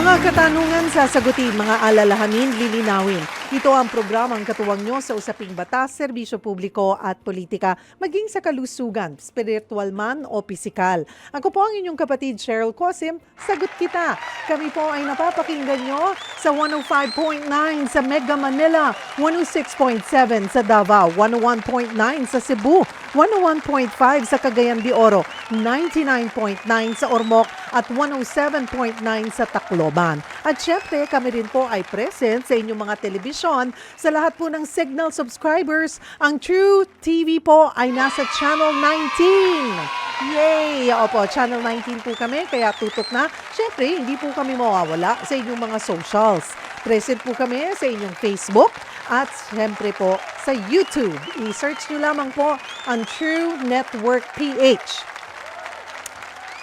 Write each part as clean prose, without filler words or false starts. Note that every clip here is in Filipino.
Mga katanungan sasagutin, mga alalahanin lilinawin. Ito ang programang katuwang nyo sa usaping batas, serbisyo publiko at politika, maging sa kalusugan, spiritual man o pisikal. Ako po ang inyong kapatid Cheryl Cosim, sagot kita. Kami po ay napapakinggan nyo sa 105.9 sa Mega Manila, 106.7 sa Davao, 101.9 sa Cebu, 101.5 sa Cagayan de Oro, 99.9 sa Ormoc at 107.9 sa Tacloban. At syempre, kami rin po ay present sa inyong mga telebisyon. Sa lahat po ng Signal subscribers, ang True TV po ay nasa Channel 19. Yay! Opo, Channel 19 po kami, kaya tutok na. Syempre, hindi po kami mawawala sa inyong mga socials. Present po kami sa inyong Facebook at syempre po sa YouTube. I-search nyo lamang po ang True Network PH.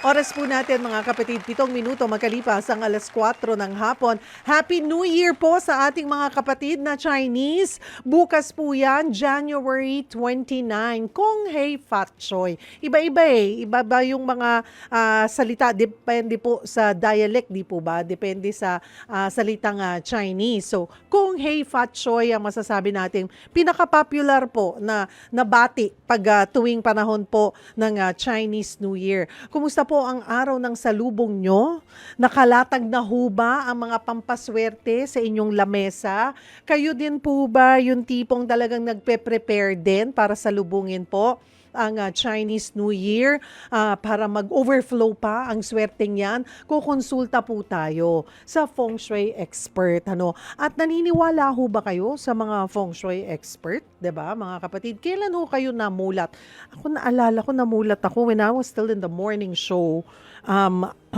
Oras po natin mga kapatid, 7 minuto makalipas ang 4:00 ng hapon. Happy New Year po sa ating mga kapatid na Chinese. Bukas po yan, January 29. Kung Hei Fat Choi. Iba-iba Iba-iba yung mga salita. Depende po sa dialect, di po ba? Depende sa salitang Chinese. So, Kung Hei Fat Choi ang masasabi natin, pinaka-popular po na nabati pag tuwing panahon po ng Chinese New Year. Kumusta po ang araw ng salubong nyo? Nakalatag na ho ba ang mga pampaswerte sa inyong lamesa? Kayo din po ba yung tipong talagang nagpe-prepare din para salubungin po ang Chinese New Year para mag-overflow pa ang swerteng yan? Kukonsulta po tayo sa Feng Shui expert. At naniniwala ho ba kayo sa mga Feng Shui expert? 'Di ba, mga kapatid? Kailan ho kayo namulat? Ako naalala ko, namulat ako when I was still in the morning show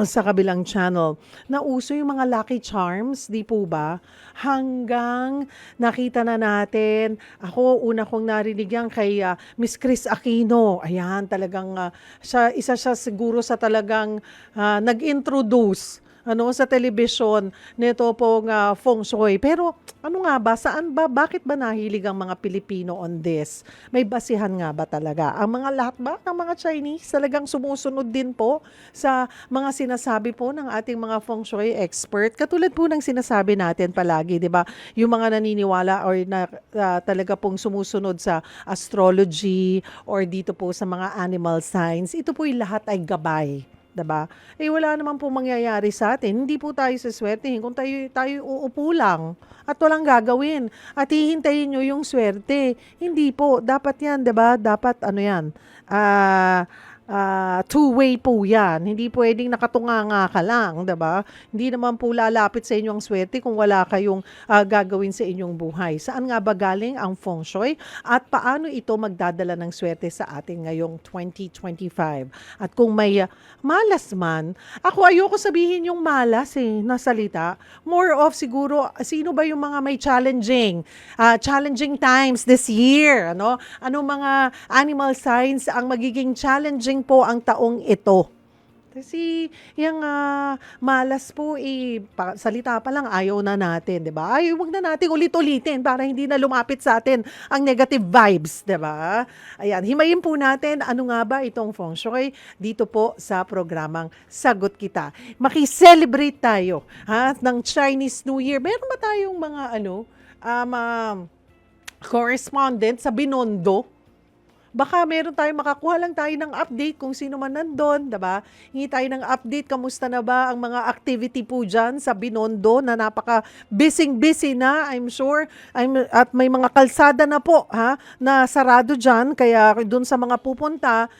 sa kabilang channel. Nauso yung mga Lucky Charms, di po ba? Hanggang nakita na natin, ako una kong narinig yan kay Miss Chris Aquino. Ayan, talagang isa siya siguro sa talagang nag-introduce sa telebisyon nito pong Feng Shui. Pero ano nga ba, saan ba, bakit ba nahilig ang mga Pilipino on this? May basihan nga ba talaga? Ang mga lahat ba ng mga Chinese talagang sumusunod din po sa mga sinasabi po ng ating mga Feng Shui expert? Katulad po ng sinasabi natin palagi, di ba? Yung mga naniniwala or talaga pong sumusunod sa astrology or dito po sa mga animal signs, ito po yung lahat ay gabay. Diba? Wala naman po mangyayari sa atin. Hindi po tayo saswertehin kung tayo uupo lang at walang gagawin. At hihintayin nyo yung swerte. Hindi po. Dapat yan, diba? Dapat yan? Two-way po yan. Hindi pwedeng nakatunganga ka lang, diba? Hindi naman po lalapit sa inyo ang swerte kung wala kayong gagawin sa inyong buhay. Saan nga ba galing ang Feng Shui? At paano ito magdadala ng swerte sa atin ngayong 2025? At kung may malas man, ako ayoko sabihin yung malas na salita. More of siguro, sino ba yung mga may challenging times this year? Anong mga animal signs ang magiging challenging po ang taong ito? Kasi yung malas po, salita pa lang ayaw na natin, di ba? Wag na natin ulit-ulitin para hindi na lumapit sa atin ang negative vibes, di ba? Ayan, himayin po natin ano nga ba itong Feng Shui dito po sa programang Sagot Kita. Maki-celebrate tayo ng Chinese New Year. Meron ba tayong mga correspondent sa Binondo? Baka meron tayong makakuha lang tayo ng update kung sino man nandun, diba? Hingi tayo ng update, kamusta na ba ang mga activity po dyan sa Binondo na napaka busy na, I'm sure. At may mga kalsada na po na sarado dyan, kaya dun sa mga pupunta,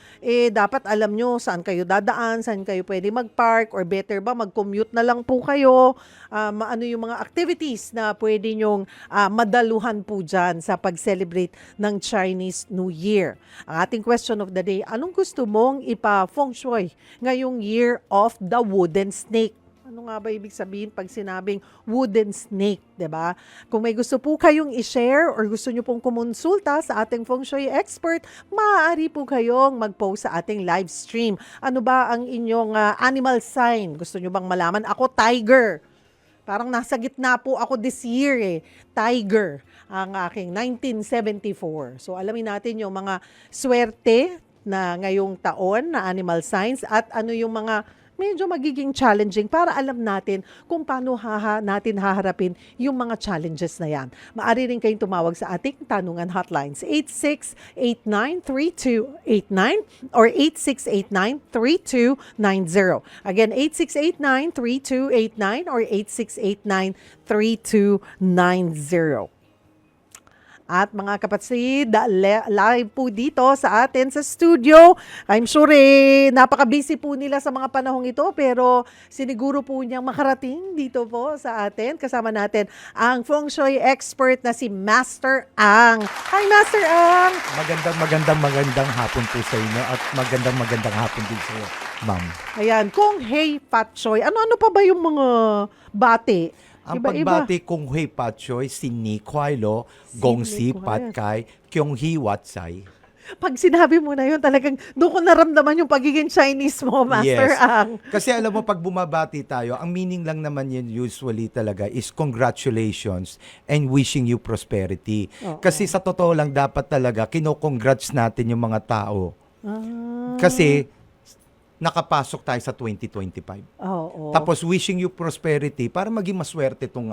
dapat alam nyo saan kayo dadaan, saan kayo pwede mag-park, or better ba mag-commute na lang po kayo. Ano yung mga activities na pwede nyong madaluhan po dyan sa pag-celebrate ng Chinese New Year. Ang ating question of the day, anong gusto mong ipa-Feng Shui ngayong Year of the Wooden Snake? Ano nga ba ibig sabihin pag sinabing wooden snake, diba? Kung may gusto po kayong i-share or gusto nyo pong kumonsulta sa ating Feng Shui expert, maaari po kayong mag-post sa ating live stream. Ano ba ang inyong animal sign? Gusto nyo bang malaman? Ako, tiger. Parang nasa gitna po ako this year Tiger, ang aking 1974. So alamin natin yung mga swerte na ngayong taon na animal signs at ano yung mga medyo magiging challenging para alam natin kung paano natin haharapin yung mga challenges na yan. Maaari rin kayong tumawag sa ating tanungan hotlines 8689-3289 or 8689-3290. Again, 8689-3289 or 8689-3290. At mga kapatid, live po dito sa atin sa studio. I'm sure napaka-busy po nila sa mga panahong ito pero siniguro po niyang makarating dito po sa atin. Kasama natin ang Feng Shui expert na si Master Ang. Hi Master Ang! Magandang hapon po sa inyo at magandang hapon din sa iyo, ma'am. Ayan, Kung Hei Pat Choi. Ano-ano pa ba yung mga bate? Ang Iba-iba. pagbati kung Hui Pat Choi, Sin Ni Kuai Lo, Gong Si Pat Kai, Kyung Hi Wat Sai. Pag sinabi mo na yun, talagang doon ko naramdaman yung pagiging Chinese mo, Master Yes. Ang. Kasi alam mo, pag bumabati tayo, ang meaning lang naman yun usually talaga is congratulations and wishing you prosperity. Oo. Kasi sa totoo lang, dapat talaga kino-congrats natin yung mga tao. Ah. Kasi nakapasok tayo sa 2025. Oo. Tapos wishing you prosperity para maging maswerte itong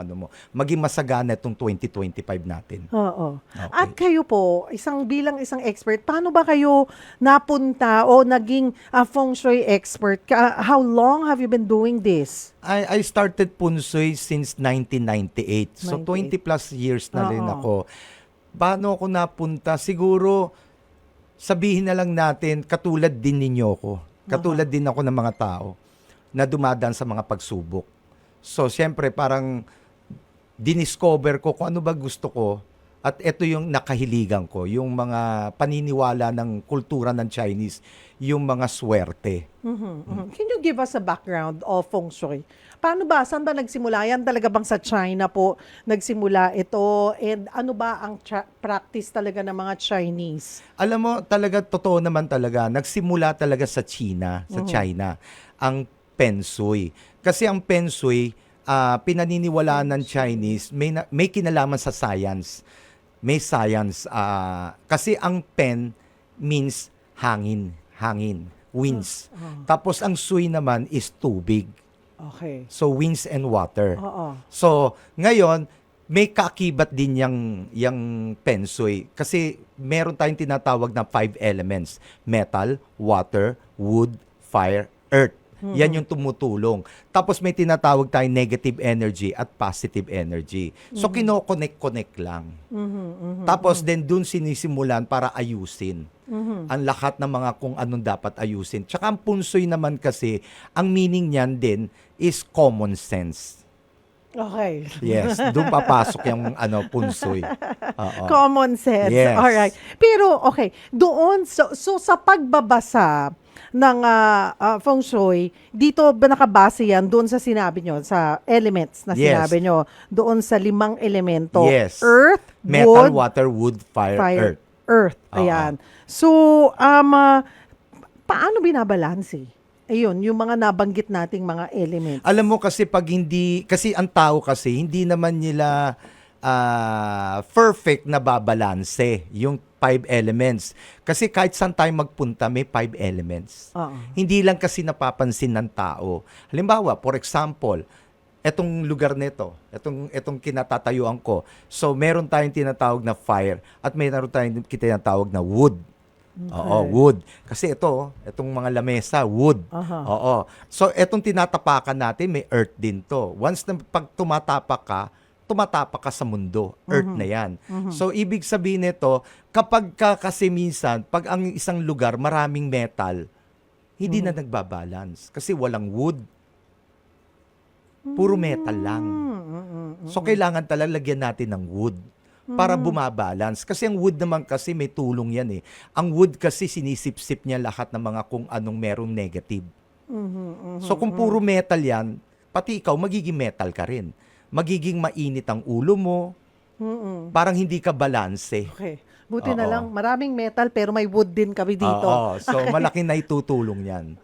maging masagana itong 2025 natin. Oo. Okay. At kayo po, bilang isang expert, paano ba kayo napunta o naging Feng Shui expert? How long have you been doing this? I started Punsui since 1998. So 20 plus years na rin Oo. ako. Paano ako napunta? Siguro sabihin na lang natin katulad din ninyo ko. Katulad din ako ng mga tao na dumadaan sa mga pagsubok. So, siyempre, parang diniscover ko kung ano ba gusto ko at ito yung nakahiligan ko, yung mga paniniwala ng kultura ng Chinese, yung mga swerte. Can you give us a background of Feng Shui? Paano ba? Saan ba nagsimula? Yan talaga bang sa China po nagsimula ito? And ano ba ang practice talaga ng mga Chinese? Alam mo, talaga, totoo naman talaga, nagsimula talaga sa China, ang Feng Shui. Kasi ang Feng Shui, pinaniniwalaan ng Chinese, may kinalaman sa science. May science. Kasi ang Pen means hangin, winds. Tapos ang Sui naman is tubig. Okay. So, winds and water. Oo. So, ngayon, may kaakibat din yung Feng Shui. Kasi meron tayong tinatawag na 5 elements. Metal, water, wood, fire, earth. Yan yung tumutulong. Tapos may tinatawag tayong negative energy at positive energy. So, kino-connect lang. Tapos, then dun sinisimulan para ayusin ang lahat ng mga kung anong dapat ayusin. Tsaka ang punsoy naman kasi, ang meaning niyan din is common sense. Okay. Yes, doon papasok yung punsoy. Oo. Common sense. Yes. Alright. Pero, okay, doon, so sa pagbabasa ng Feng Shui, dito ba nakabase yan doon sa sinabi nyo, sa elements na Yes. sinabi nyo, doon sa 5 elemento? Yes. Earth, Metal, wood, water, wood, fire, earth. Oo. Ayan. So, paano binabalanse? Ayun, yung mga nabanggit nating mga elements. Alam mo kasi kasi ang tao kasi, hindi naman nila perfect na babalanse yung 5 elements. Kasi kahit saan tayo magpunta, may 5 elements. Oo. Hindi lang kasi napapansin ng tao. Halimbawa, for example, etong lugar nito, etong kinatatayuan ko. So, meron tayong tinatawag na fire at meron tayong tinatawag na wood. Oo, wood. Kasi itong mga lamesa, wood. Aha. Oo. So, etong tinatapakan natin, may earth din to. Once na pag tumatapak ka sa mundo. Earth na yan. So, ibig sabihin nito, kapag kasi minsan, pag ang isang lugar maraming metal, hindi na nagbabalance. Kasi walang wood. Puro metal lang. So, kailangan talaga lagyan natin ng wood para bumabalance. Kasi ang wood naman kasi may tulong yan eh. Ang wood kasi sinisip-sip niya lahat ng mga kung anong merong negative. So, kung puro metal yan, pati ikaw, magiging metal ka rin. Magiging mainit ang ulo mo. Parang hindi ka balanse. Okay. Buti na Oo. lang, maraming metal pero may wood din kami dito. Oo. So, malaking naitutulong yan.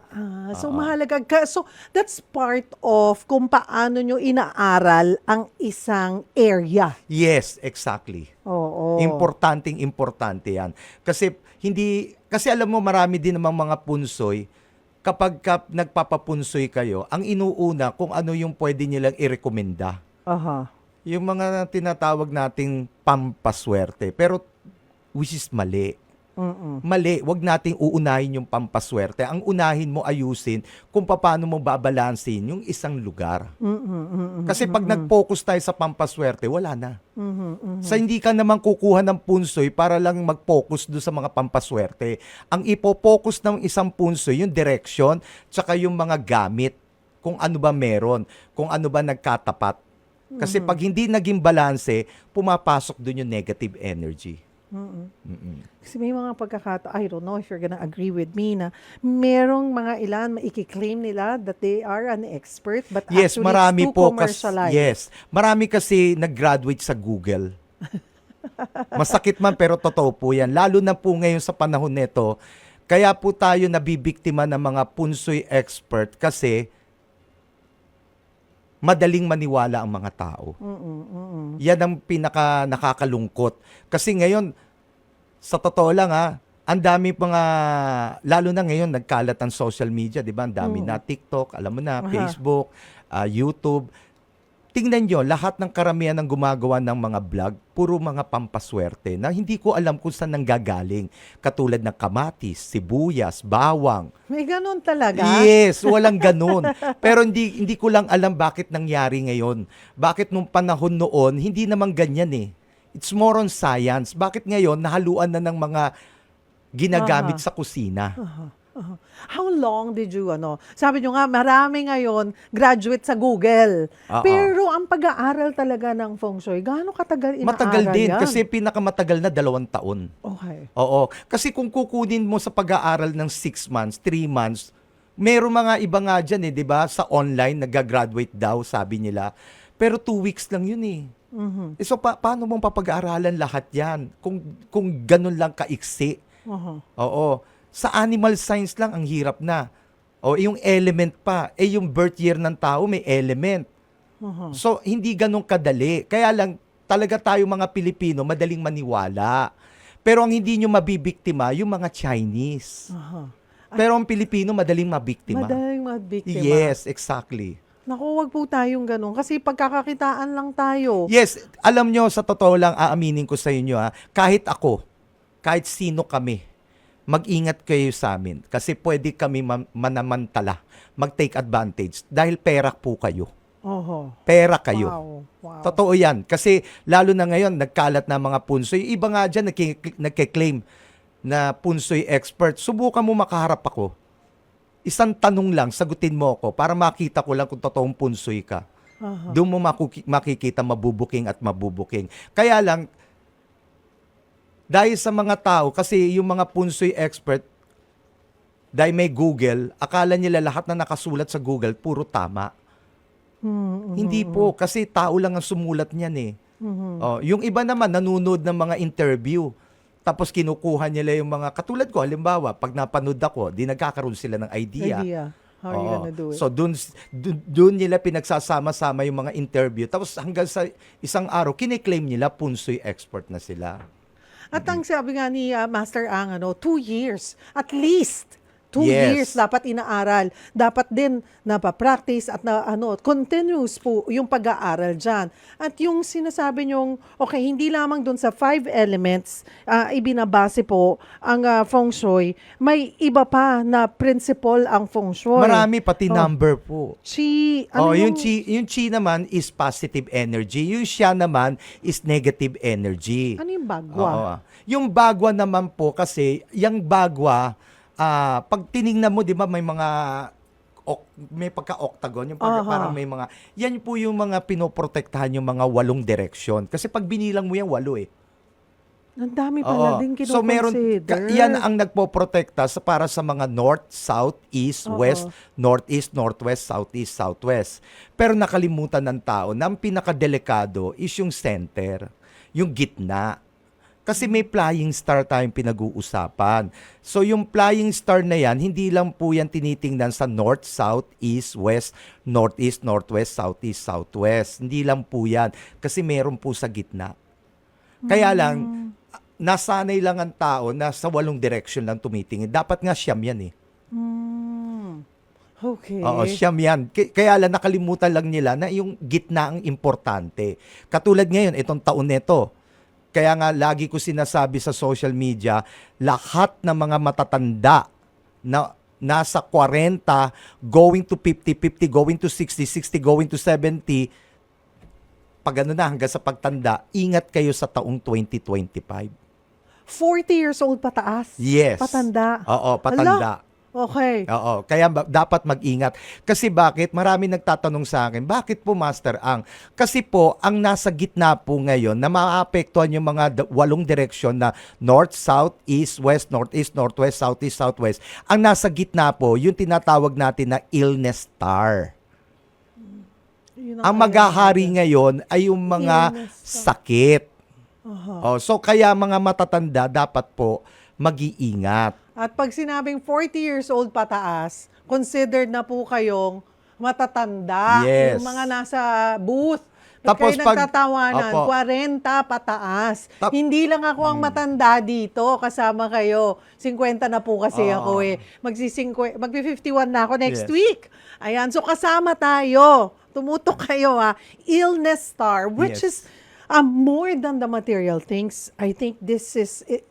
So mahalaga So that's part of kung paano nyo inaaral ang isang area. Yes, exactly. Oo. Importante yan. Kasi alam mo marami din namang mga punsoy kapag nagpapapunsoy kayo, ang inuuna kung ano yung pwede nilang irekomenda. Aha. Yung mga tinatawag nating pampaswerte. Pero which is mali. Mm-mm. Mali, wag nating uunahin yung pampaswerte. Ang unahin mo ayusin kung paano mo babalansin yung isang lugar. Kasi pag nag-focus tayo sa pampaswerte, wala na. Sa hindi ka naman kukuha ng punsoy para lang mag-focus do sa mga pampaswerte. Ang ipo-focus ng isang punsoy, yung direction, tsaka yung mga gamit. Kung ano ba meron, kung ano ba nagkatapat. Kasi pag hindi naging balanse, pumapasok dun yung negative energy. Kasi may mga I don't know if you're gonna agree with me na merong mga ilan maiki-claim nila that they are an expert but Yes, actually marami it's too po commercialized. yes. Marami kasi nag-graduate sa Google. Masakit man pero totoo po 'yan. Lalo na po ngayon sa panahon nito. Kaya po tayo nabibiktima ng mga punsoy expert kasi madaling maniwala ang mga tao. Yan ang pinaka nakakalungkot. Kasi ngayon, sa totoo lang ang dami mga, lalo na ngayon, nagkalat ang social media, di ba? Ang dami na TikTok, alam mo na, Facebook, YouTube. Tingnan nyo, lahat ng karamihan ng gumagawa ng mga vlog, puro mga pampaswerte na hindi ko alam kung saan nanggagaling. Katulad ng kamatis, sibuyas, bawang. May ganun talaga? Yes, walang ganun. Pero hindi ko lang alam bakit nangyari ngayon. Bakit nung panahon noon, hindi naman ganyan eh. It's more on science. Bakit ngayon, nahaluan na ng mga ginagamit sa kusina? How long did you, sabi nyo nga, marami ngayon graduate sa Google. Pero ang pag-aaral talaga ng feng shui, gaano katagal inaaral Matagal din yan? kasi pinakamatagal na 2 taon. Okay. Oo. Kasi kung kukunin mo sa pag-aaral ng 6 months, 3 months, meron mga iba nga dyan di ba? Sa online, nag-graduate daw, sabi nila. Pero 2 weeks lang yun eh. So, paano mong papag-aaralan lahat yan? Kung ganun lang kaiksi. Oo. Sa animal science lang, ang hirap na. O, yung element pa. Yung birth year ng tao, may element. So, hindi ganun kadali. Kaya lang, talaga tayo mga Pilipino, madaling maniwala. Pero ang hindi nyo mabibiktima, yung mga Chinese. Pero ang Pilipino, madaling mabiktima. Madaling mabiktima. Yes, exactly. Naku, wag po tayong ganun. Kasi pagkakakitaan lang tayo. Yes, alam nyo, sa totoo lang, aaminin ko sa inyo, kahit ako, kahit sino kami, mag-ingat kayo sa amin. Kasi pwede kami manamantala, mag-take advantage, dahil pera po kayo. Pera kayo. Wow. Totoo yan. Kasi lalo na ngayon, nagkalat na mga punsoy. Iba nga dyan, nagkiklaim na punsoy expert. Subukan mo makaharap ako. Isang tanong lang, sagutin mo ako para makita ko lang kung totoong punsoy ka. Doon mo makikita mabubuking at mabubuking. Kaya lang, dahil sa mga tao, kasi yung mga punsoy expert, dahil may Google, akala nila lahat na nakasulat sa Google, puro tama. Hindi po, kasi tao lang ang sumulat niyan eh. Yung iba naman, nanonood ng mga interview. Tapos kinukuha nila yung mga, katulad ko, halimbawa, pag napanood ako, di nagkakaroon sila ng idea. How are you gonna do it? So, dun nila pinagsasama-sama yung mga interview. Tapos hanggang sa isang araw, kiniklaim nila punsoy expert na sila. At ang sabi nga ni Master Ang, 2 years, at least 2 Yes. years dapat inaaral. Dapat din napapractice at continuous po yung pag-aaral dyan. At yung sinasabi nyong, okay, hindi lamang dun sa 5 elements, ibinabase po ang feng shui, may iba pa na principle ang feng shui. Marami, pati number po. Chi, yung chi naman is positive energy. Yung xia naman is negative energy. Ano yung bagwa? Oo. Yung bagwa naman po kasi, yung bagwa, pag tiningnan mo, di ba, may mga may pagka-octagon, yung parang may mga, yan po yung mga pinoprotektahan yung mga 8 direksyon. Kasi pag binilang mo yan, 8 eh. Ang dami pala din So meron, kinoconsider. yan ang nagpoprotekta para sa mga north, south, east, west, northeast, northwest, southeast, southwest. Pero nakalimutan ng tao na ang pinakadelikado is yung center, yung gitna. Kasi may flying star tayong pinag-uusapan. So yung flying star na yan, hindi lang po yan tinitingnan sa north, south, east, west, northeast, northwest, southeast, southwest. Hindi lang po yan. Kasi meron po sa gitna. Kaya lang, nasanay lang ang tao na sa 8 direction lang tumitingin. Dapat nga siyam yan eh. Okay. Oo, siyam yan. Kaya lang nakalimutan lang nila na yung gitna ang importante. Katulad ngayon, itong taon nito. Kaya nga lagi ko sinasabi sa social media, lahat ng mga matatanda na nasa 40, going to 50, 50, going to 60, 60, going to 70, pag ano na hanggang sa pagtanda, ingat kayo sa taong 2025. 40 years old pataas? Yes. Patanda? Oo, patanda. Okay. Oo, kaya dapat mag-ingat. Kasi bakit? Marami nagtatanong sa akin, bakit po Master Ang? Kasi po, ang nasa gitna po ngayon na maapektuhan yung mga 8 direksyon na north, south, east, west, northeast, northwest, southeast, southwest. Ang nasa gitna po, yung tinatawag natin na illness star. Yun Ang maghahari ngayon ay yung mga Illness star. sakit. Aha. So kaya mga matatanda dapat po mag-iingat. At pag sinabing 40 years old pataas, considered na po kayong matatanda. Yes. Yung mga nasa booth. Tapos Kayo pag- nagtatawanan, Opo. 40 pataas. Hindi lang ako ang matanda dito, kasama kayo. 50 na po kasi ako eh. Magpi-51 na ako next Yes. week. Ayan, so kasama tayo. Tumutok kayo ha. Illness star, which Yes. is more than the material things. I think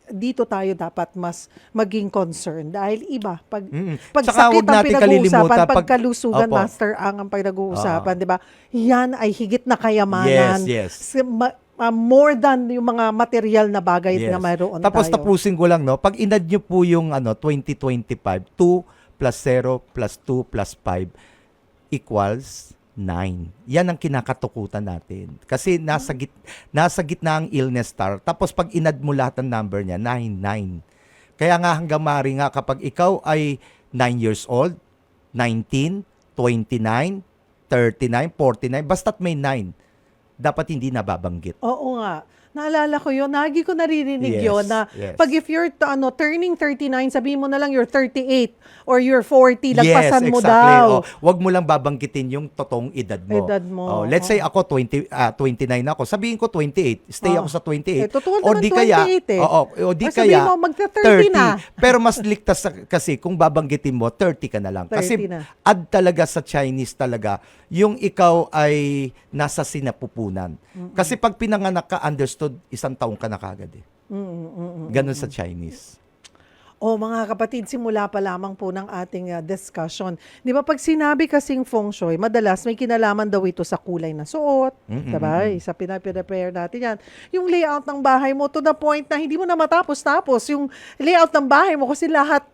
dito tayo dapat mas maging concerned dahil iba pag Tsaka sakit huwag ang natin pinag-uusapan, kalilimutan pag kalusugan, Opo. Master ang pinag-uusapan, di ba? Yan ay higit na kayamanan. Yes. More than yung mga material na bagay na mayroon Tapos tayo. tapusin ko lang, no? Pag inad nyo po yung 2025, 2 plus 0 plus 2 plus 5 equals 9. Yan ang kinakatukutan natin. Kasi nasa gitna ang illness star. Tapos pag inad mo lahat ng number niya, 9. Kaya nga hanggang mari nga kapag ikaw ay 9 years old, 19, 29, 39, 49, basta't may 9, dapat hindi nababanggit. Oo nga. Naalala ko yun. Lagi ko naririnig Yes, yun na yes. pag if you're turning 39, sabihin mo na lang you're 38 or you're 40, lagpasan mo daw. Huwag mo lang babanggitin yung totoong edad mo. Edad mo. Let's say ako 29 ako. Sabihin ko 28. Stay ako sa 28. Eh, totoo O naman di kaya, 28 eh. o di Or sabihin kaya mo, magta-30 na. Pero mas ligtas kasi kung babanggitin mo 30 ka na lang. 30 Kasi na. add talaga sa Chinese talaga yung ikaw ay nasa sinapupunan. Kasi pag pinanganak ka, understood, 1 taong ka na kagad eh. Ganon sa Chinese. O mga kapatid, simula pa lamang po ng ating discussion. Di ba pag sinabi kasing feng shui, madalas may kinalaman daw ito sa kulay na suot. Diba? Isa pinapre-prepare natin yan. Yung layout ng bahay mo to the point na hindi mo na matapos-tapos. Yung layout ng bahay mo kasi lahat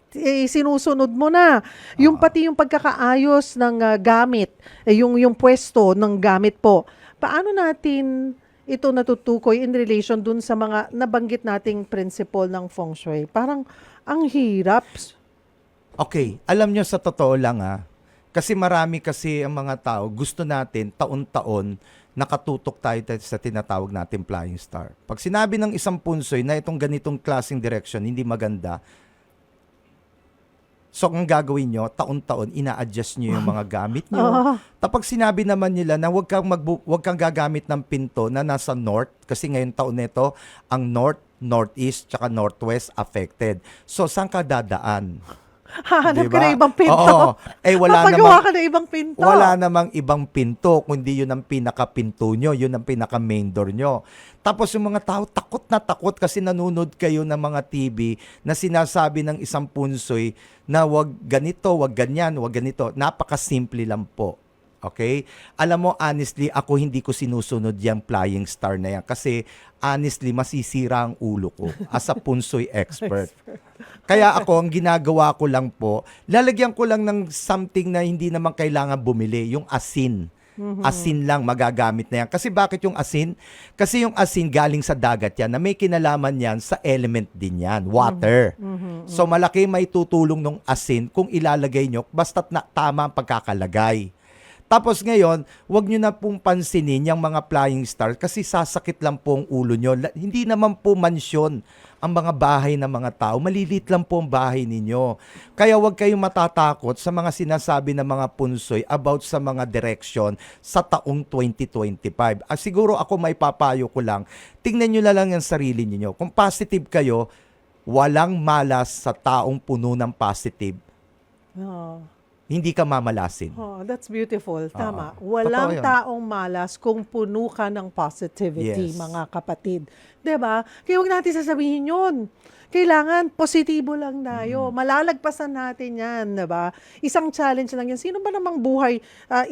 sinusunod mo na. Yung pati yung pagkakaayos ng gamit, yung pwesto ng gamit po. Paano natin ito natutukoy in relation dun sa mga nabanggit nating principle ng feng shui? Parang ang hirap. Okay, alam nyo sa totoo lang kasi marami kasi ang mga tao, gusto natin taon-taon nakatutok tayo sa tinatawag natin flying star. Pag sinabi ng isang punsoy na itong ganitong klaseng direction hindi maganda, so ang gagawin nyo, taon-taon ina-adjust nyo yung mga gamit nyo. Tapos sinabi naman nila na wag kang gagamit ng pinto na nasa north kasi ngayon taon nito ang north, northeast, tsaka northwest affected. So, saan ka dadaan? Hahanap Diba? ka na ibang pinto. Oo. Wala Papagawa ka na ibang pinto. Wala namang ibang pinto, kundi yun ang pinaka-pinto nyo, yun ang pinaka-main door nyo. Tapos yung mga tao, takot na takot kasi nanonood kayo ng mga TV na sinasabi ng isang punsoy na wag ganito, wag ganyan, wag ganito. Napaka-simple lang po. Okay? Alam mo, honestly, ako hindi ko sinusunod yung flying star na yan kasi honestly, masisira ang ulo ko as a punsoy expert. Kaya ako, ang ginagawa ko lang po, lalagyan ko lang ng something na hindi naman kailangan bumili, yung asin. Asin lang magagamit na yan. Kasi bakit yung asin? Kasi yung asin galing sa dagat yan na may kinalaman yan sa element din yan, water. So malaki may tutulong ng asin kung ilalagay nyo basta't na tama ang pagkakalagay. Tapos ngayon, wag nyo na pong pansinin yung mga flying star kasi sasakit lang po ang ulo nyo. Hindi naman po mansyon ang mga bahay ng mga tao. Malilit lang po ang bahay ninyo. Kaya wag kayong matatakot sa mga sinasabi ng mga punsoy about sa mga direction sa taong 2025. Siguro ako may papayo ko lang, tingnan nyo na lang yung sarili niyo. Kung positive kayo, walang malas sa taong puno ng positive. hindi ka mamalasin. Oh, that's beautiful. Tama. Oo. Walang Totoo yun. taong malas kung puno ka ng positivity, Yes. mga kapatid. 'Di ba? Kaya huwag natin sasabihin 'yun. Kailangan positibo lang tayo. Malalagpasan natin 'yan, 'di ba? Isang challenge lang 'yan. Sino ba namang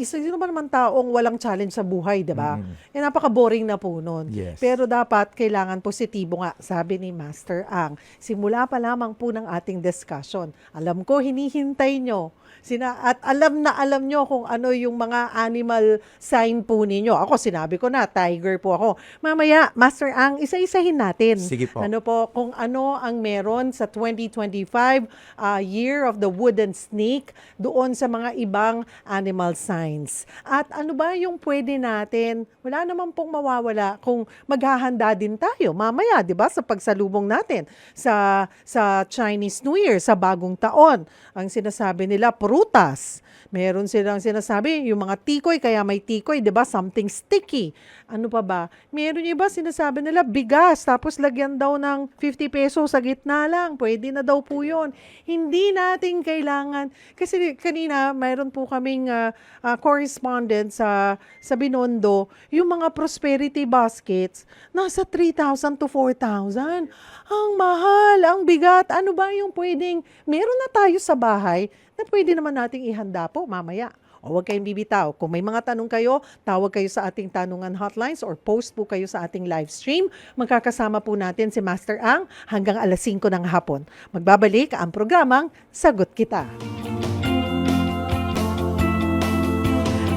sino ba namang taong walang challenge sa buhay, 'di ba? Eh napaka-boring na po nun. Yes. Pero dapat kailangan positibo nga, sabi ni Master Ang. Simula pa lamang po ng ating discussion. Alam ko hinihintay nyo. At alam na alam nyo kung ano yung mga animal sign po ninyo. Ako, sinabi ko na, tiger po ako. Mamaya, Master Ang, isa-isahin natin. Sige po. Ano po, kung ano ang meron sa 2025 Year of the Wooden Snake doon sa mga ibang animal signs. At ano ba yung pwede natin, wala naman pong mawawala kung maghahanda din tayo mamaya, di ba, sa pagsalubong natin sa Chinese New Year, sa bagong taon. Ang sinasabi nila, prutas. Meron silang sinasabi, yung mga tikoy, kaya may tikoy, di ba? Something sticky. Ano pa ba? Meron yung iba, sinasabi nila, bigas. Tapos lagyan daw ng 50 pesos sa gitna lang. Pwede na daw po yun. Hindi natin kailangan. Kasi kanina, mayroon po kaming correspondent sa Binondo, yung mga prosperity baskets, nasa 3,000 to 4,000. Ang mahal, ang bigat. Ano ba yung pwedeng, meron na tayo sa bahay na pwede naman nating ihanda po mamaya. O huwag kayong bibitaw. Kung may mga tanong kayo, tawag kayo sa ating tanungan hotlines or post po kayo sa ating live stream. Magkakasama po natin si Master Ang hanggang alas 5 ng hapon. Magbabalik ang programang Sagot Kita.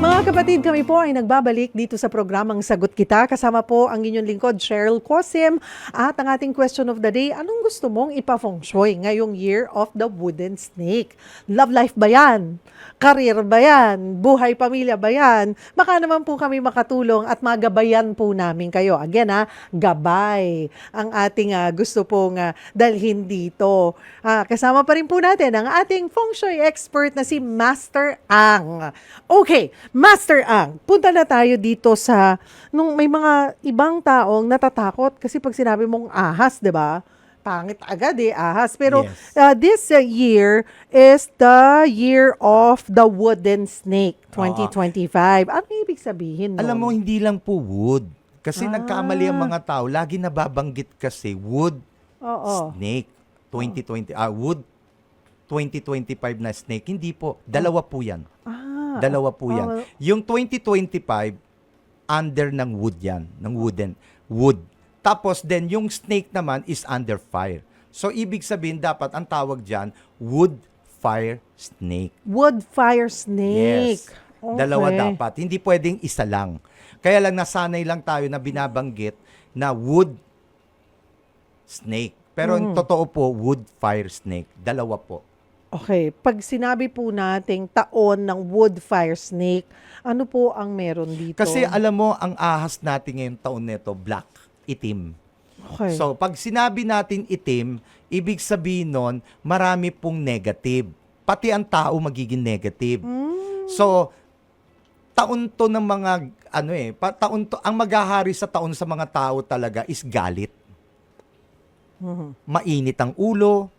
Mga kapatid, kami po ay nagbabalik dito sa programang Sagot Kita. Kasama po ang inyong lingkod, Cheryl Cosim. At ang ating question of the day, anong gusto mong ipa-feng shui ngayong Year of the Wooden Snake? Love life ba yan? Career ba yan? Buhay pamilya ba yan? Baka naman po kami makatulong at magabayan po namin kayo. Again gabay ang ating gusto pong dalhin dito. Kasama pa rin po natin ang ating feng shui expert na si Master Ang. Okay, Master Ang, punta na tayo dito sa, nung may mga ibang taong natatakot kasi pag sinabi mong ahas, di ba? Pangit agad ahas. Pero Yes. this year is the year of the wooden snake, 2025. Ano ibig sabihin nun? Alam mo, hindi lang po wood. Kasi Ah. nagkamali ang mga tao. Lagi nababanggit kasi wood Oo. snake. 2020, wood 2025 na snake. Hindi po. Dalawa po yan. Dalawa po yan. Oh. Yung 2025, under ng wood yan. Ng wooden. Wood. Tapos then, yung snake naman is under fire. So, ibig sabihin, dapat ang tawag dyan, wood fire snake. Wood fire snake. Yes. Okay. Dalawa dapat. Hindi pwedeng isa lang. Kaya lang nasanay lang tayo na binabanggit na wood snake. Pero ang totoo po, wood fire snake. Dalawa po. Okay, pag sinabi po nating taon ng wood fire snake, ano po ang meron dito? Kasi alam mo, ang ahas natin ngayong taon nito, black, itim. Okay. So, pag sinabi natin itim, ibig sabihin nun, marami pong negative. Pati ang tao magiging negative. So, taon to ng mga, taon to, ang maghahari sa taon sa mga tao talaga is galit. Mainit ang ulo,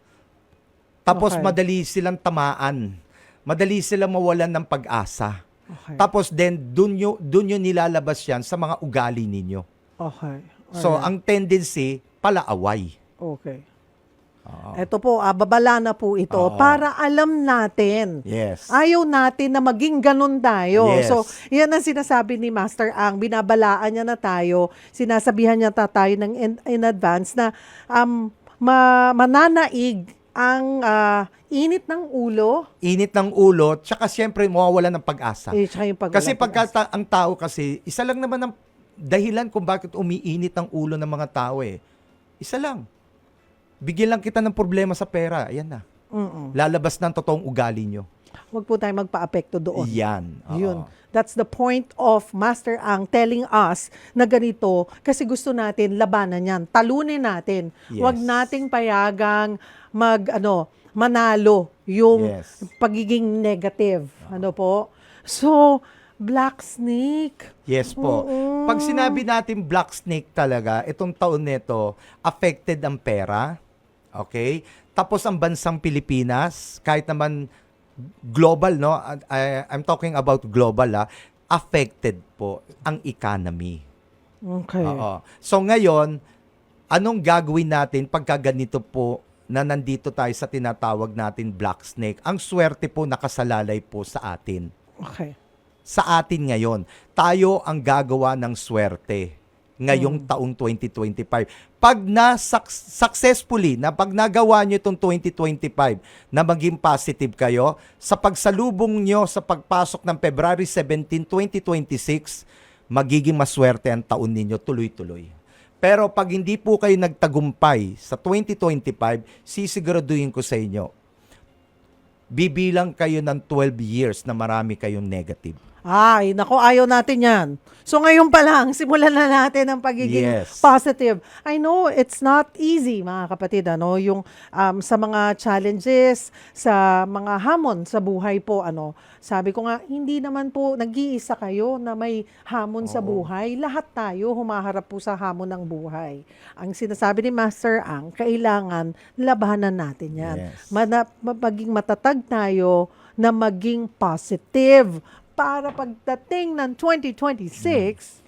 tapos Okay. madali silang tamaan. Madali silang mawalan ng pag-asa. Okay. Tapos then, dun yun nilalabas yan sa mga ugali ninyo. Okay. So, Alright. ang tendency, palaaway. Okay. Ito po, babala na po ito Oo. para alam natin. Yes. Ayaw natin na maging ganun tayo. Yes. So, yan ang sinasabi ni Master Ang. Binabalaan niya na tayo. Sinasabihan niya tayo ng in advance na mananaig ang init ng ulo. Init ng ulo, tsaka siyempre mawawala ng pag-asa. Tsaka yung Kasi pagka ang tao kasi, isa lang naman ang dahilan kung bakit umiinit ang ulo ng mga tao Isa lang. Bigyan lang kita ng problema sa pera. Ayan na. Lalabas ng totoong ugali nyo. Huwag po tayo magpa-apekto doon. Yan. Oo. Yun. That's the point of Master Ang telling us na ganito kasi gusto natin labanan yan. Talunin natin. Yes. Huwag nating payagang manalo yung Yes. pagiging negative. Ano po? So, black snake. Yes po. Pag sinabi natin black snake talaga, itong taon nito, affected ang pera. Okay? Tapos ang bansang Pilipinas, kahit naman global, no? I'm talking about global, affected po ang economy. Okay. Oo. So ngayon, anong gagawin natin pagka ganito po na nandito tayo sa tinatawag natin black snake? Ang swerte po nakasalalay po sa atin. Okay. Sa atin ngayon, tayo ang gagawa ng swerte ngayong taong 2025. Pag successfully, pag nagawa nyo itong 2025 na maging positive kayo, sa pagsalubong nyo sa pagpasok ng February 17, 2026, magiging maswerte ang taon ninyo tuloy-tuloy. Pero pag hindi po kayo nagtagumpay sa 2025, sisiguraduhin ko sa inyo, bibilang kayo ng 12 years na marami kayong negative. Ay, nako, ayaw natin yan. So ngayon pa lang, simulan na natin ang pagiging Yes. positive. I know it's not easy, mga kapatid, yung sa mga challenges, sa mga hamon sa buhay po, sabi ko nga, hindi naman po nag-iisa kayo na may hamon sa buhay. Lahat tayo humaharap po sa hamon ng buhay. Ang sinasabi ni Master Ang, kailangan labanan natin yan. Yes. Maging matatag tayo na maging positive para pagdating ng 2026,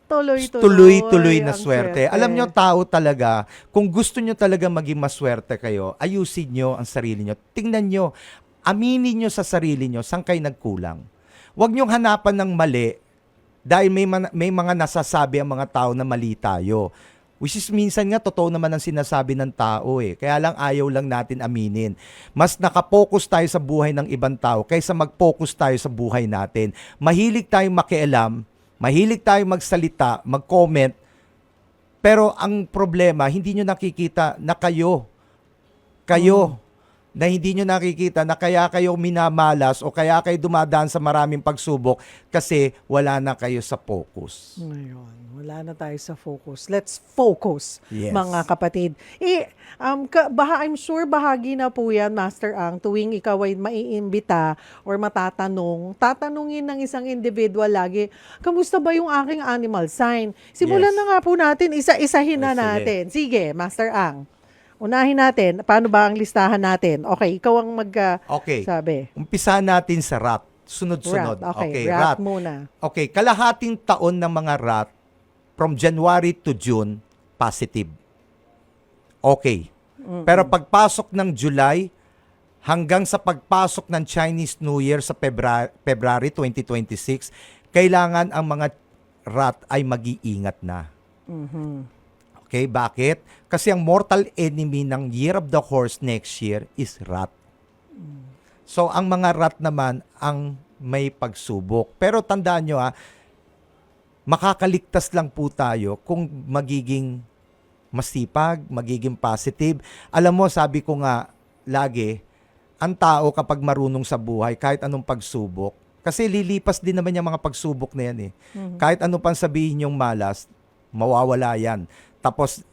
Tuloy-tuloy na ang swerte. Alam nyo, tao talaga, kung gusto nyo talaga maging maswerte kayo, ayusin nyo ang sarili nyo. Tingnan nyo, aminin nyo sa sarili nyo, saan kayo nagkulang. Huwag nyong hanapan ng mali dahil may mga nasasabi ang mga tao na mali tayo. Which is minsan nga, totoo naman ang sinasabi ng tao eh. Kaya lang ayaw lang natin aminin. Mas nakapokus tayo sa buhay ng ibang tao kaysa mag-focus tayo sa buhay natin. Mahilig tayong makialam, mahilig tayong magsalita, mag-comment, pero ang problema, hindi nyo nakikita na kayo, na hindi nyo nakikita na kaya kayo minamalas o kaya kayo dumadaan sa maraming pagsubok kasi wala na kayo sa focus. Ngayon, wala na tayo sa focus. Let's focus, Yes. mga kapatid. I'm sure bahagi na po yan, Master Ang, tuwing ikaw ay maiimbita or tatanungin ng isang individual lagi, kamusta ba yung aking animal sign? Simulan Yes. na nga po natin, isa-isahin na Sige. natin. Sige, Master Ang. Unahin natin, paano ba ang listahan natin? Okay, ikaw ang Okay. sabi. Umpisahan natin sa rat. Sunod-sunod. Rat. Okay, rat muna. Okay, kalahating taon ng mga rat from January to June, positive. Okay. Pero pagpasok ng July hanggang sa pagpasok ng Chinese New Year sa February 2026, kailangan ang mga rat ay mag-iingat na. Okay, bakit? Kasi ang mortal enemy ng Year of the Horse next year is rat. So, ang mga rat naman ang may pagsubok. Pero tandaan nyo makakaligtas lang po tayo kung magiging masipag, magiging positive. Alam mo, sabi ko nga lagi, ang tao kapag marunong sa buhay, kahit anong pagsubok, kasi lilipas din naman yung mga pagsubok na yan eh. Kahit ano pang sabihin yung malas, mawawala yan. Tapos,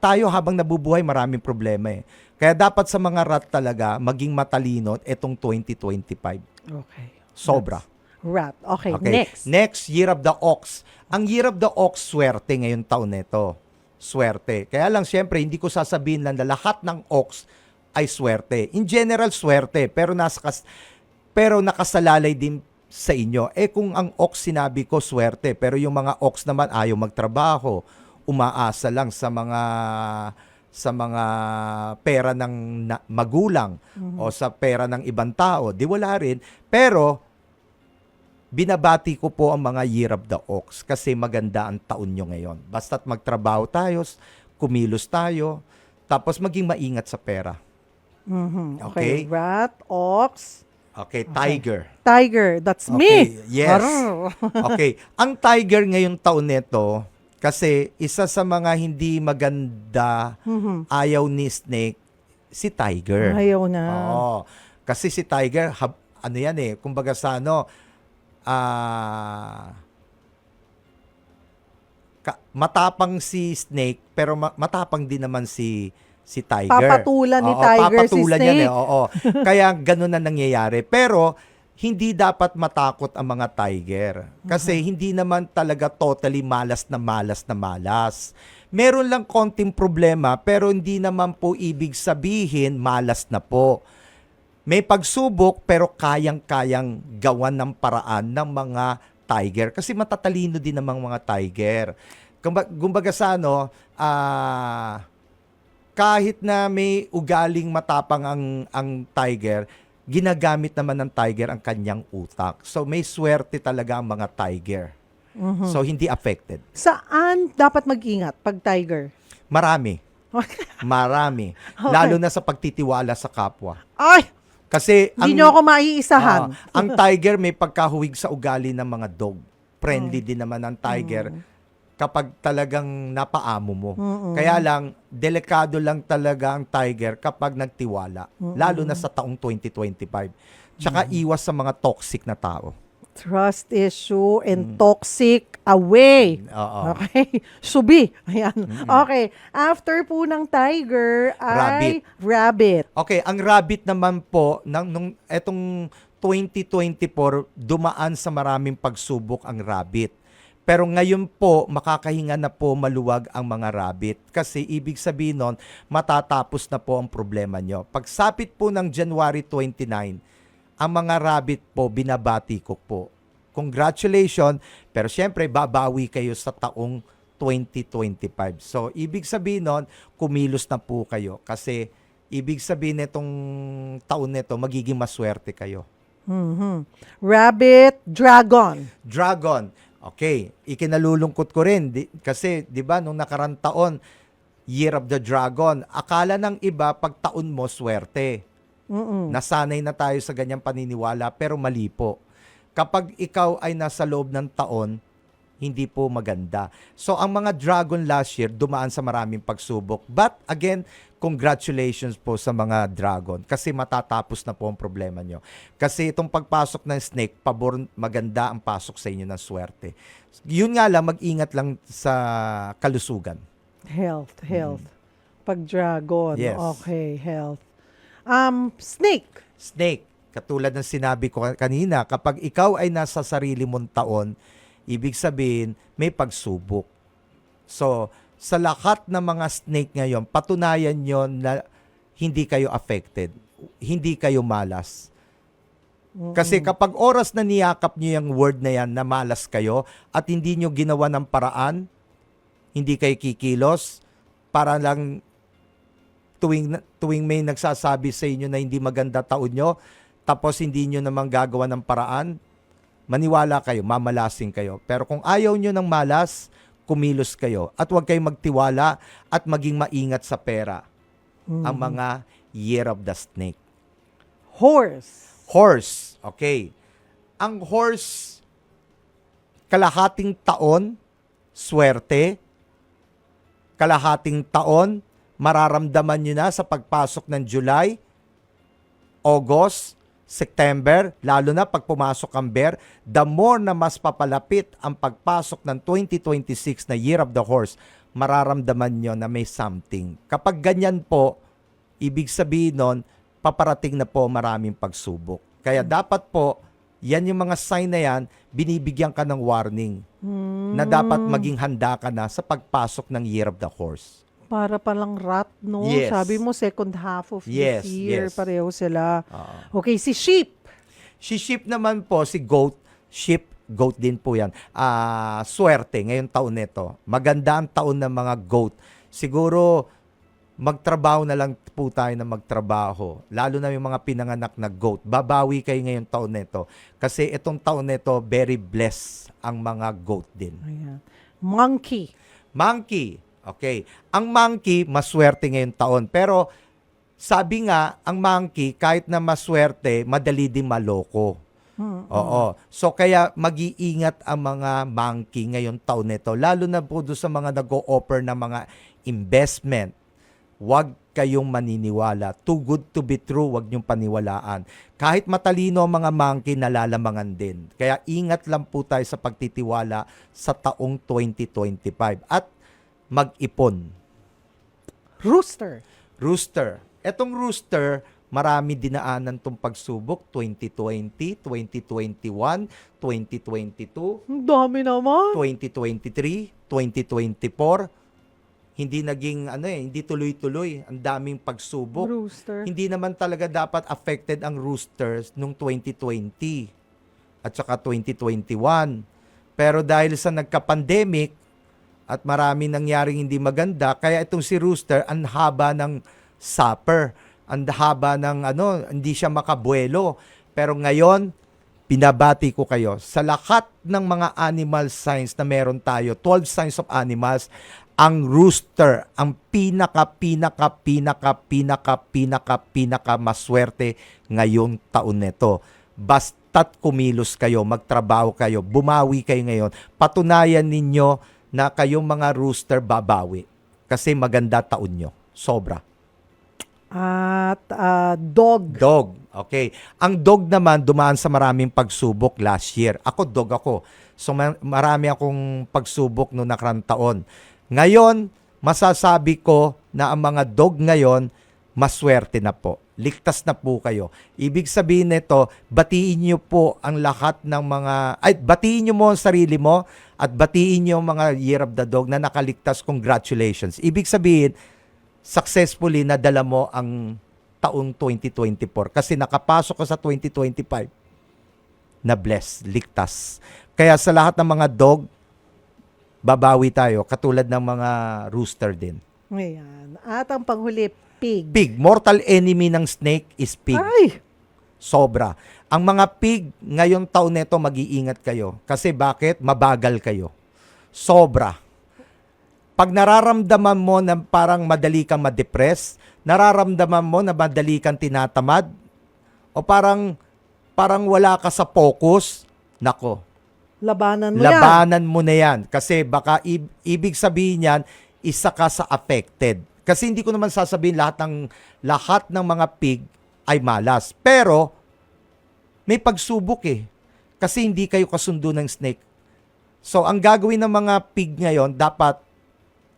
tayo habang nabubuhay, maraming problema eh. Kaya dapat sa mga rat talaga, maging matalino itong 2025. Okay. Sobra. Rat. Okay, Okay. next. Next, Year of the Ox. Ang Year of the Ox, swerte ngayon taon nito. Swerte. Kaya lang, syempre, hindi ko sasabihin lang na lahat ng ox ay swerte. In general, swerte. Pero nakasalalay din sa inyo. Kung ang ox sinabi ko, swerte. Pero yung mga ox naman ayaw magtrabaho, umaasa lang sa mga pera ng magulang o sa pera ng ibang tao, di wala rin. Pero binabati ko po ang mga Year of the Ox kasi maganda ang taon nyo ngayon. Basta't magtrabaho tayo, kumilos tayo, tapos maging maingat sa pera. Okay. Rat, ox. Okay, tiger. Tiger. That's Okay, me. yes. Arr. Okay, ang tiger ngayong taon nito, kasi isa sa mga hindi maganda, ayaw ni Snake, si Tiger. Ayaw na. Oo. Kasi si Tiger, ano yan eh, kumbaga sa matapang si Snake, pero matapang din naman si Tiger. Papatulan ni Tiger si papatulan yan Snake. Oo. Kaya ganun na nangyayari. Pero, hindi dapat matakot ang mga tiger. Kasi hindi naman talaga totally malas na malas. Meron lang konting problema, pero hindi naman po ibig sabihin malas na po. may pagsubok pero kayang-kayang gawan ng paraan ng mga tiger. Kasi matatalino din namang mga tiger. Kumbaga sa kahit na may ugaling matapang ang tiger, ginagamit naman ng tiger ang kanyang utak. So may swerte talaga ang mga tiger. So hindi affected. Saan dapat mag-ingat pag tiger? Marami. Marami. Okay. Lalo na sa pagtitiwala sa kapwa. Ay! Kasi Hindi nyo ako maiisahan. ang tiger may pagkahuwig sa ugali ng mga dog. Friendly din naman ang tiger kapag talagang napaamo mo. Kaya lang, delikado lang talaga ang tiger kapag nagtiwala. Lalo na sa taong 2025. Tsaka iwas sa mga toxic na tao. Trust issue and toxic away. Oo. Okay? Subi. Ayan. Okay. After po ng tiger ay rabbit. Okay, ang rabbit naman po, nung etong 2024, dumaan sa maraming pagsubok ang rabbit. Pero ngayon po, makakahinga na po maluwag ang mga rabbit. Kasi ibig sabihin nun, matatapos na po ang problema nyo. Pagsapit po ng January 29, ang mga rabbit po, binabati ko po. Congratulations, pero syempre, babawi kayo sa taong 2025. So, ibig sabihin nun, kumilos na po kayo. Kasi, ibig sabihin nitong taon nito, magiging maswerte kayo. Rabbit, dragon. Dragon. Okay, ikinalulungkot ko rin kasi 'di ba nung nakarang taon, Year of the Dragon, akala ng iba pag taon mo swerte. Nasanay na tayo sa ganyang paniniwala pero mali po. Kapag ikaw ay nasa loob ng taon, hindi po maganda. So ang mga dragon last year dumaan sa maraming pagsubok. But again, congratulations po sa mga dragon kasi matatapos na po ang problema nyo. Kasi itong pagpasok ng snake, maganda ang pasok sa inyo ng swerte. Yun nga lang, mag-ingat lang sa kalusugan. Health. Pag dragon. Yes. Okay, health. Snake. Snake, katulad ng sinabi ko kanina, kapag ikaw ay nasa sarili mong taon, ibig sabihin, may pagsubok. So, sa lahat ng mga snake ngayon, patunayan nyo na hindi kayo affected. Hindi kayo malas. Kasi kapag oras na niyakap nyo yung word na yan na malas kayo at hindi nyo ginawa ng paraan, hindi kayo kikilos, para lang tuwing may nagsasabi sa inyo na hindi maganda taon nyo, tapos hindi nyo naman gagawa ng paraan, maniwala kayo, mamalasing kayo. Pero kung ayaw nyo ng malas, kumilos kayo. At huwag kayong magtiwala at maging maingat sa pera. Ang mga Year of the Snake. Horse. Okay. Ang horse, kalahating taon, swerte. Kalahating taon, mararamdaman nyo na sa pagpasok ng July, August, September, lalo na pag pumasok ang bear, the more na mas papalapit ang pagpasok ng 2026 na Year of the Horse, mararamdaman nyo na may something. Kapag ganyan po, ibig sabihin nun, paparating na po maraming pagsubok. Kaya dapat po, yan yung mga sign na yan, binibigyan ka ng warning na dapat maging handa ka na sa pagpasok ng Year of the Horse. Para palang rat, no? Yes. Sabi mo, second half of this year, yes. pareho sila. Okay, si sheep. Si sheep naman po, si goat, goat din po yan. Swerte ngayong taon nito. Maganda ang taon ng mga goat. Siguro, magtrabaho na lang po tayo na magtrabaho. Lalo na yung mga pinanganak na goat. Babawi kayo ngayong taon nito. Kasi itong taon nito, very blessed ang mga goat din. Ayan. Monkey. Okay. Ang monkey, maswerte ngayong taon. Pero, sabi nga, ang monkey, kahit na maswerte, madali din maloko. Oo. So, kaya mag-iingat ang mga monkey ngayong taon nito. Lalo na po doon sa mga nag-o-offer na mga investment. Huwag kayong maniniwala. Too good to be true, huwag niyong paniwalaan. Kahit matalino ang mga monkey, nalalamangan din. Kaya ingat lang po tayo sa pagtitiwala sa taong 2025. At mag-ipon. Rooster. Etong rooster, marami dinaanan tong pagsubok. 2020, 2021, 2022, Ang dami naman. 2023, 2024. hindi naging hindi tuloy-tuloy. Ang daming pagsubok. Rooster. Hindi naman talaga dapat affected ang Roosters nung 2020 at saka 2021. Pero dahil sa nagka-pandemic at marami nangyaring hindi maganda, kaya itong si Rooster, ang haba ng supper, ang haba ng hindi siya makabuelo. Pero ngayon, binabati ko kayo sa lahat ng mga animal signs na meron tayo, 12 signs of animals, ang rooster ang pinaka maswerte ngayong taon nito. Basta't kumilos kayo, magtrabaho kayo, bumawi kayo ngayon, patunayan ninyo na kayong mga rooster babawi. Kasi maganda taon nyo. Sobra. At dog. Dog. Okay. Ang dog naman dumaan sa maraming pagsubok last year. Ako, dog ako. So marami akong pagsubok noong nakarang taon. Ngayon, masasabi ko na ang mga dog ngayon, maswerte na po. Ligtas na po kayo. Ibig sabihin nito, batiin niyo po ang lahat ng batiin niyo mo ang sarili mo at batiin niyo ang mga Year of the Dog na nakaligtas. Congratulations. Ibig sabihin, successfully nadala mo ang taong 2024 kasi nakapasok ka sa 2025 na blessed, ligtas. Kaya sa lahat ng mga dog, babawi tayo katulad ng mga rooster din. Ayan. At ang panghuli, pig. Pig, mortal enemy ng snake is pig. Ay! Sobra. Ang mga pig, ngayong taon nito mag-iingat kayo. Kasi bakit? Mabagal kayo. Sobra. Pag nararamdaman mo na parang madali kang ma-depress, nararamdaman mo na madali kang tinatamad, o parang wala ka sa focus, nako, Labanan mo yan. labanan mo na yan. Kasi baka ibig sabihin yan, isa ka sa affected. Kasi hindi ko naman sasabihin lahat ng mga pig ay malas. Pero, may pagsubok eh. Kasi hindi kayo kasundo ng snake. So, ang gagawin ng mga pig ngayon, dapat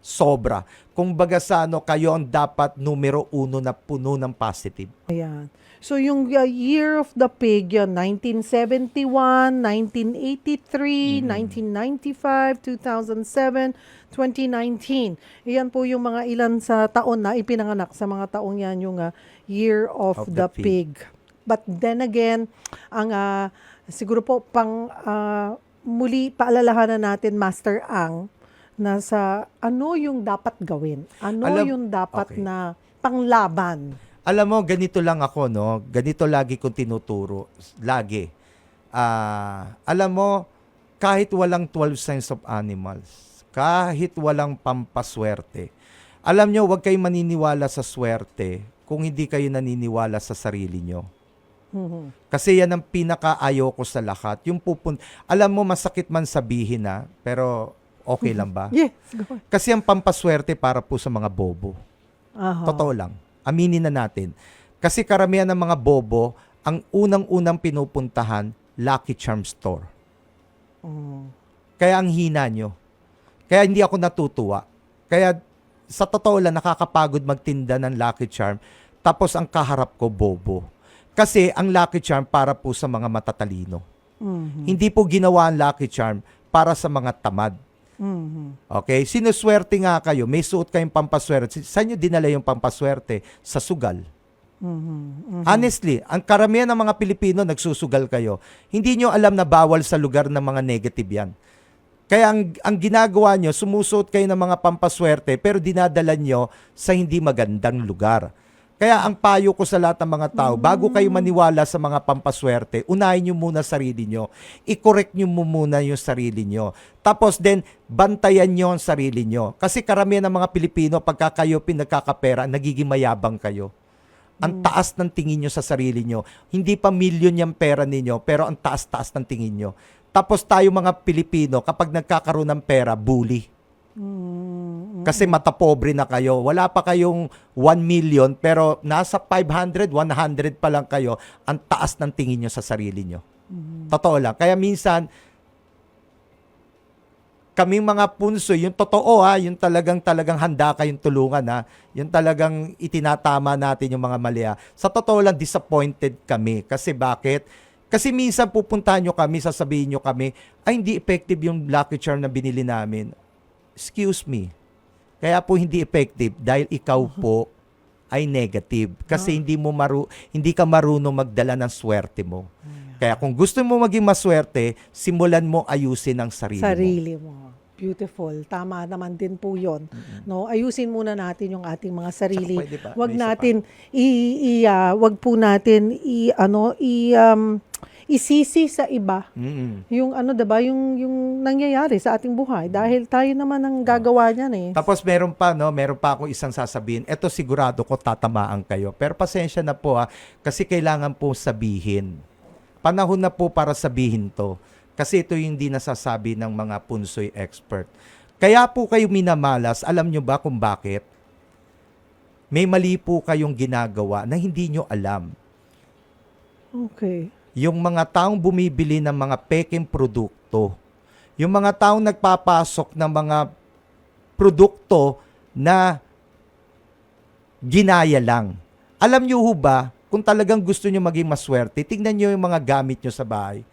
sobra. Kung baga sa kayo ang dapat numero 1 na puno ng positive. Ayan. So yung Year of the Pig, yun, 1971, 1983, 1995, 2007, 2019. Iyan po yung mga ilan sa taon na ipinanganak sa mga taong yan yung Year of the Pig. But then again, ang siguro po muli paalalahanan natin, Master Ang, na sa ano yung dapat gawin? Yung dapat na panglaban? Alam mo, ganito lang ako, no? Ganito lagi kong tinuturo. Lagi. Alam mo, kahit walang 12 signs of animals, kahit walang pampaswerte, alam nyo, huwag kayong maniniwala sa swerte kung hindi kayo naniniwala sa sarili nyo. Kasi yan ang pinaka-ayaw ko sa lahat. Alam mo, masakit man sabihin pero okay lang ba? Yes, go. Kasi ang pampaswerte para po sa mga bobo. Aha. Totoo lang. Aminin na natin. Kasi karamihan ng mga bobo, ang unang-unang pinupuntahan, Lucky Charm Store. Kaya ang hina nyo. Kaya hindi ako natutuwa. Kaya sa totoo lang, nakakapagod magtinda ng Lucky Charm. Tapos ang kaharap ko, bobo. Kasi ang Lucky Charm para po sa mga matatalino. Hindi po ginawa ang Lucky Charm para sa mga tamad. Okay? Sinuswerte nga kayo. May suot kayong pampaswerte. Saan nyo dinala yung pampaswerte? Sa sugal. Honestly, ang karamihan ng mga Pilipino nagsusugal kayo. Hindi nyo alam na bawal sa lugar ng mga negative yan. Kaya ang ginagawa nyo, sumusuot kayo ng mga pampaswerte pero dinadala nyo sa hindi magandang lugar. Kaya ang payo ko sa lahat ng mga tao, bago kayo maniwala sa mga pampaswerte, unahin nyo muna sarili nyo. I-correct nyo muna yung sarili nyo. Tapos then, bantayan nyo ang sarili nyo. Kasi karamihan ng mga Pilipino, pagka kayo pinagkakapera, nagiging mayabang kayo. Ang taas ng tingin nyo sa sarili nyo. Hindi pa milyon yung pera ninyo, pero ang taas-taas ng tingin nyo. Tapos tayo mga Pilipino, kapag nagkakaroon ng pera, bully. Kasi matapobre na kayo. Wala pa kayong 1 million pero nasa 500, 100 pa lang kayo. Ang taas ng tingin nyo sa sarili nyo. Totoo lang. Kaya minsan, kaming mga punso, yung totoo yung talagang handa kayong tulungan yung talagang itinatama natin yung mga mali Sa totoo lang, disappointed kami. Kasi bakit? Kasi minsan pupuntahan nyo kami, sasabihin nyo kami, ay hindi effective yung Lucky Charm na binili namin. Excuse me. Kaya po hindi effective dahil ikaw po ay negative kasi hindi ka marunong magdala ng swerte mo. Kaya kung gusto mo maging maswerte, simulan mo ayusin ang sarili mo. Sarili mo. Beautiful. Tama naman din po 'yon. No, ayusin muna natin yung ating mga sarili. Tsaka pwede ba, Wag may isa natin wag po natin isisi sa iba Mm-mm. yung 'di ba, yung nangyayari sa ating buhay dahil tayo naman ang gagawa niyan eh. Tapos meron pa akong isang sasabihin. Ito sigurado ko tatamaan kayo. Pero pasensya na po kasi kailangan po sabihin. Panahon na po para sabihin to. Kasi ito yung hindi nasasabi ng mga punsoy expert. Kaya po kayo minamalas, alam nyo ba kung bakit? May mali po kayong ginagawa na hindi nyo alam. Okay. Yung mga taong bumibili ng mga peking produkto, yung mga taong nagpapasok ng mga produkto na ginaya lang. Alam nyo ho ba, kung talagang gusto nyo maging maswerte, tingnan nyo yung mga gamit nyo sa bahay.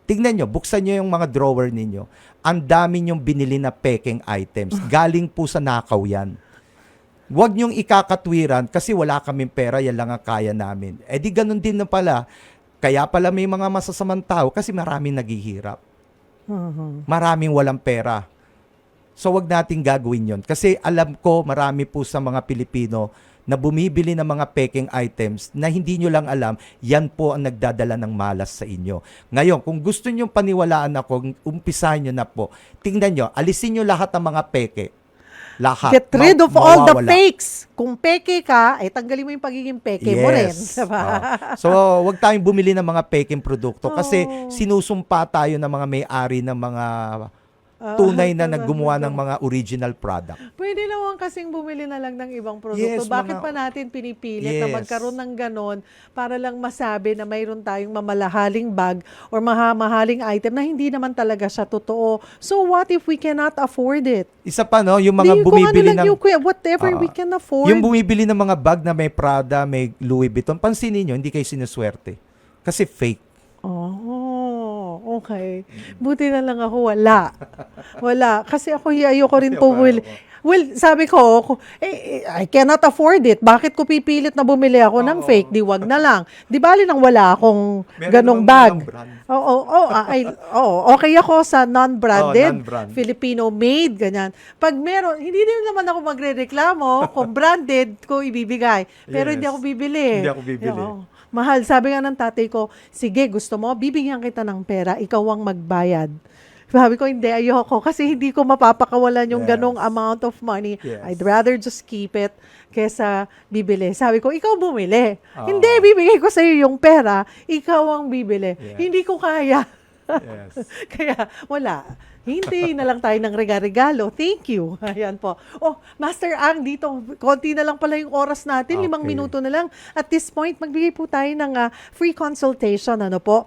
Tingnan nyo, buksan nyo yung mga drawer ninyo. Ang dami nyong binili na peking items. Galing po sa nakaw yan. Huwag nyong ikakatwiran kasi wala kaming pera, yan lang ang kaya namin. Eh di ganun din na pala. Kaya pala may mga masasamang tao kasi maraming naghihirap. Maraming walang pera. So wag nating gagawin yon. Kasi alam ko marami po sa mga Pilipino na bumibili ng mga peking items na hindi nyo lang alam, yan po ang nagdadala ng malas sa inyo. Ngayon, kung gusto nyo paniwalaan ako, umpisahan nyo na po. Tingnan nyo, alisin nyo lahat ng mga peke. Lahat. Get rid of all the mawawala. fakes. Kung peke ka, ay tanggalin mo yung pagiging peke mo rin. Diba? So, wag tayong bumili ng mga peking produkto kasi sinusumpa tayo ng mga may-ari ng mga tunay na naggumawa ng mga original product. Pwede naman kasing bumili na lang ng ibang produkto. Yes, Bakit mga- pa natin pinipilit na Yes. magkaroon ng ganon para lang masabi na mayroon tayong mamalahaling bag or mahaling item na hindi naman talaga siya totoo. So what if we cannot afford it? Isa pa, no, yung mga Di, kung bumibili ano lang ng... yung whatever we can afford. Yung bumibili ng mga bag na may Prada, may Louis Vuitton, pansinin nyo, hindi kayo sinuswerte. Kasi fake. Oh, okay. Buti na lang ako wala. Wala. Kasi ako ayoko rin po. Well, sabi ko, I cannot afford it. Bakit ko pipilit na bumili ako ng fake? Di wag na lang. Di bali nang wala akong ganong bag. Okay ako sa non-branded, non-brand. Filipino made, ganyan. Pag meron, hindi din naman ako magrereklamo kung branded ko ibibigay. Pero hindi Yes. ako bibili. Hindi ako bibili. Oo. Mahal, sabi nga ng tatay ko, sige, gusto mo, bibigyan kita ng pera, ikaw ang magbayad. Sabi ko, hindi, ayoko. Kasi hindi ko mapapakawalan yung Yes. ganong amount of money. Yes. I'd rather just keep it kesa bibili. Sabi ko, ikaw bumili. Oo. Hindi, bibigay ko sa'yo yung pera, ikaw ang bibili. Yes. Hindi ko kaya. Yes. Kaya, wala. Hindi na lang tayo ng regalo. Thank you. Ayan po. Oh, Master Ang, dito, konti na lang pala yung oras natin. 5 Okay. minuto na lang. At this point, magbigay po tayo ng free consultation. Ano po?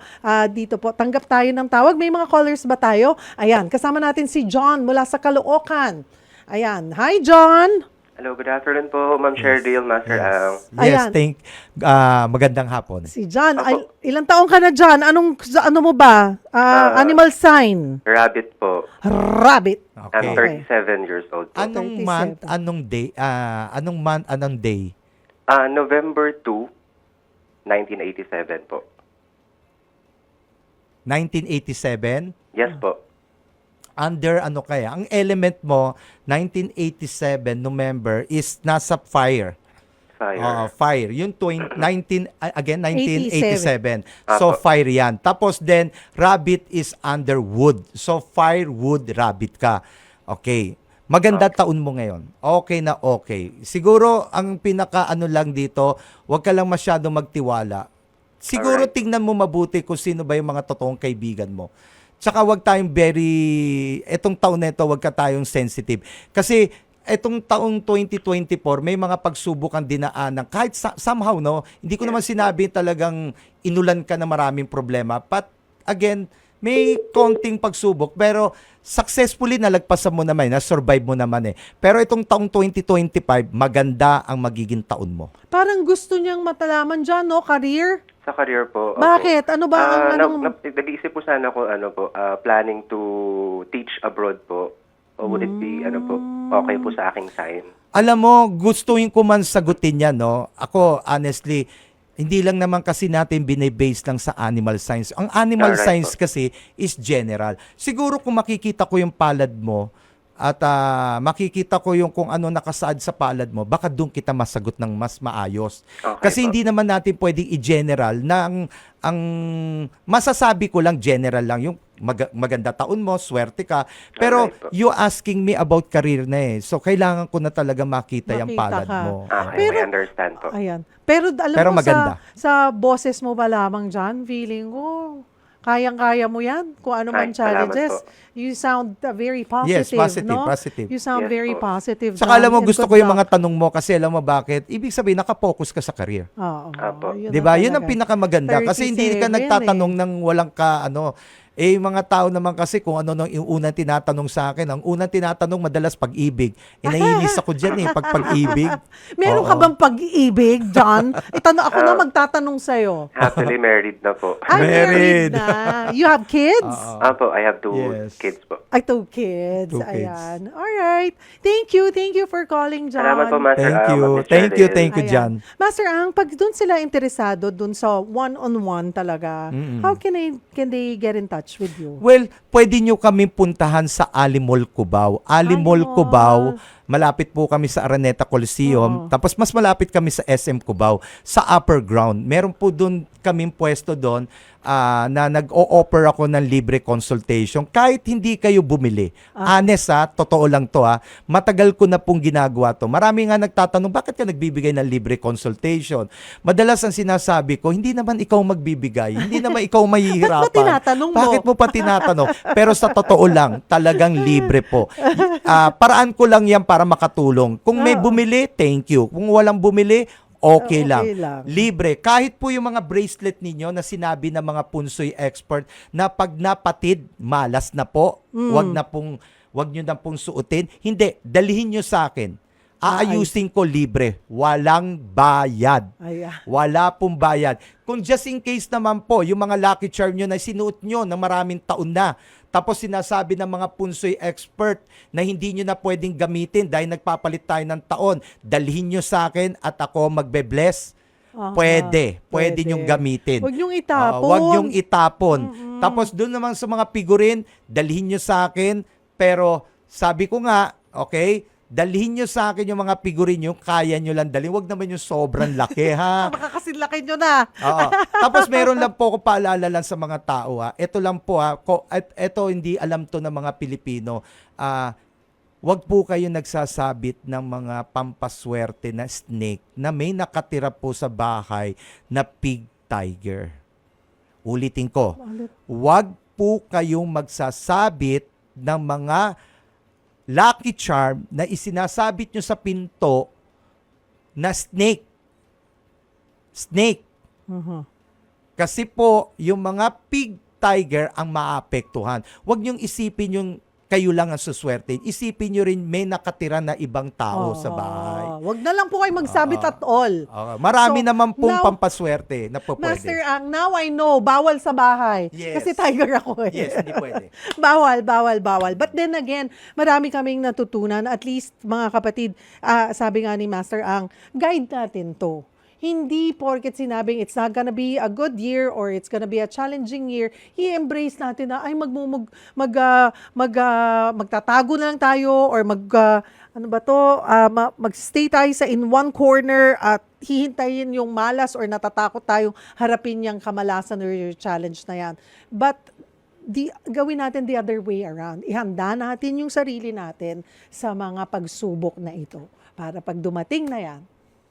Dito po, tanggap tayo ng tawag. May mga callers ba tayo? Ayan, kasama natin si John mula sa Caloocan. Ayan. Hi, John! Hello, good afternoon po, Ma'am Sherdale, Master Ang. Yes, Ayan. magandang hapon. Si John. Ay, Ako. ilang taong ka na, John? Ano mo ba? Animal sign? Rabbit po. Rabbit. I'm Okay. 37 years old po. Anong 37. month, anong day, anong day? November 2, 1987 po. 1987? Yes po. Under ano kaya? Ang element mo, 1987 November is nasa fire. Fire. Fire. Yung 1987. 87. So, Apo. fire yan. Tapos then, rabbit is under wood. So, fire, wood, rabbit ka. Okay. Maganda taon mo ngayon. Okay na okay. Siguro, ang pinaka-ano lang dito, huwag ka lang masyado magtiwala. Siguro, Alright. tingnan mo mabuti kung sino ba yung mga totoong kaibigan mo. Tsaka huwag tayong etong taon na ito, huwag ka tayong sensitive. Kasi, etong taong 2024, may mga pagsubok ang dinaanan. Kahit somehow, no, hindi ko naman sinabi talagang inulan ka na maraming problema. But again, may konting pagsubok, pero successfully nalagpasan mo naman, na-survive mo naman eh. Pero itong taong 2025, maganda ang magiging taon mo. Parang gusto niyang matalaman dyan, no? Career? Sa career po. opo. Bakit? Ano ba ang anong... Nag-iisip po sana ko, planning to teach abroad po. Or would it be, okay po sa aking sign. Alam mo, gustuin ko man sagutin yan, no? Ako, honestly, hindi lang naman kasi natin binibase lang sa animal science. Ang animal Alright science po. kasi is general. Siguro kung makikita ko yung palad mo at makikita ko yung kung ano nakasaad sa palad mo, baka doon kita masagot ng mas maayos. Okay Kasi po. hindi naman natin pwedeng i-general na ang masasabi ko lang general lang yung maganda taon mo, swerte ka. Pero Alright po. you asking me about career na eh. So kailangan ko na talaga makita yung Makita palad ka. mo. Okay, Pero- I understand po. Ayan. Pero alam Pero mo, maganda. sa boses mo pa lamang dyan, feeling ko, kayang-kaya mo yan. Kung ano man Ay, salamat challenges. po. You sound very positive, Yes, positive, no? positive. You sound Yes very po. positive. Saka alam mo, John, and gusto good ko yung luck. mga tanong mo kasi alam mo bakit? Ibig sabihin, nakapokus ka sa career. Oo. Apo. Yun Di na ba? Yun ang talaga. pinakamaganda. Kasi hindi ka 37 nagtatanong eh. ng walang ka, yung mga tao naman kasi kung ano nung yung unang tinatanong sa akin, ang unang tinatanong madalas pag-ibig. Naiinis ako dyan pag pag-ibig. Meron ka Oo. bang pag-ibig, John? Itanong ako na magtatanong sa'yo. Happily married na po. Ay, Married. married na. You have kids? Apo, I have 2 Yes. kids po. Ay, 2 kids. 2 kids. Ayan. Alright. Thank you for calling, John. Salamat po, Master Thank Ang, you. Miss Thank you, Cheryl. thank you, Ayan. Jan. Master Ang, pag doon sila interesado doon sa one-on-one talaga, how can they get in touch with you? Well, pwede nyo kami puntahan sa Alimol Cubao. Alimol Alimol. Cubao, malapit po kami sa Araneta Coliseum. Tapos mas malapit kami sa SM Cubao, sa upper ground. Meron po doon kaming pwesto doon na nag-o-offer ako ng libre consultation kahit hindi kayo bumili. Honest totoo lang to matagal ko na pong ginagawa to. Marami nga nagtatanong, bakit ka nagbibigay ng libre consultation? Madalas ang sinasabi ko, hindi naman ikaw magbibigay, hindi naman ikaw mahihirapan. Ba't ba tinatanong mo? Bakit mo pa tinatanong? Pero sa totoo lang, talagang libre po. Paraan ko lang yan para makatulong. Kung may bumili, thank you. Kung walang bumili, okay lang. Libre. Kahit po yung mga bracelet ninyo na sinabi ng mga punsoy expert na pag napatid, malas na po. Wag nyo na pong suotin. Hindi, dalhin nyo sa akin. Aayusin ko libre. Walang bayad. Ayan. Wala pong bayad. Kung just in case naman po, yung mga lucky charm nyo na sinuot nyo na maraming taon na, tapos sinasabi ng mga punsoy expert na hindi nyo na pwedeng gamitin dahil nagpapalit tayo ng taon, dalhin nyo sa akin at ako magbe-bless. Pwede nyong gamitin. Huwag nyong itapon. Huwag nyong itapon. Tapos doon naman sa mga figurin, dalhin nyo sa akin. Pero sabi ko nga, okay, dalhin nyo sa akin yung mga figurin nyo, kaya nyo lang dalhin. Huwag naman yung sobrang laki, ha? Makakasinlaki nyo na. Oo. Tapos meron lang po ko paalala lang sa mga tao, ha? Ito lang po, ha? Ito hindi alam to ng mga Pilipino. Wag po kayo nagsasabit ng mga pampaswerte na snake na may nakatira po sa bahay na pig tiger. Ulitin ko. Wag po kayong magsasabit ng mga lucky charm na isinasabit nyo sa pinto na snake. Snake. Kasi po, yung mga pig tiger ang maapektuhan. Huwag niyong isipin yung kayo lang ang suswerte. Isipin nyo rin may nakatira na ibang tao sa bahay. Huwag na lang po kayo magsabit at all. Marami So, naman pong now, pampaswerte na po Master pwede. Ang, now I know, bawal sa bahay. Yes. Kasi tiger ako eh. Yes, hindi pwede. Bawal. But then again, marami kaming natutunan. At least, mga kapatid, sabi nga ni Master Ang, guide natin to. Hindi porket sinabing it's not gonna be a good year or it's gonna be a challenging year, i-embrace natin na ay magtatago na lang tayo or magstay tayo sa in one corner at hihintayin yung malas or natatakot tayong harapin yung kamalasan or yung challenge na yan. But gawin natin the other way around. Ihanda natin yung sarili natin sa mga pagsubok na ito para pag dumating na yan,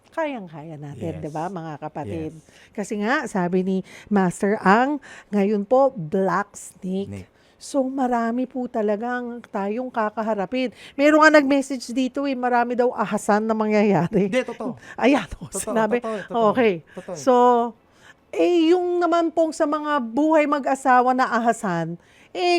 kayang-kaya natin, Yes. 'di ba, mga kapatid? Yes. Kasi nga, sabi ni Master Ang, ngayon po, black snake. So, marami po talagang tayong kakaharapin. Meron nga nag-message dito marami daw ahasan na mangyayari. Hindi, totoo. Ayan, Totoo, sinabi. totoo. Okay. Totoo. So, yung naman pong sa mga buhay mag-asawa na ahasan,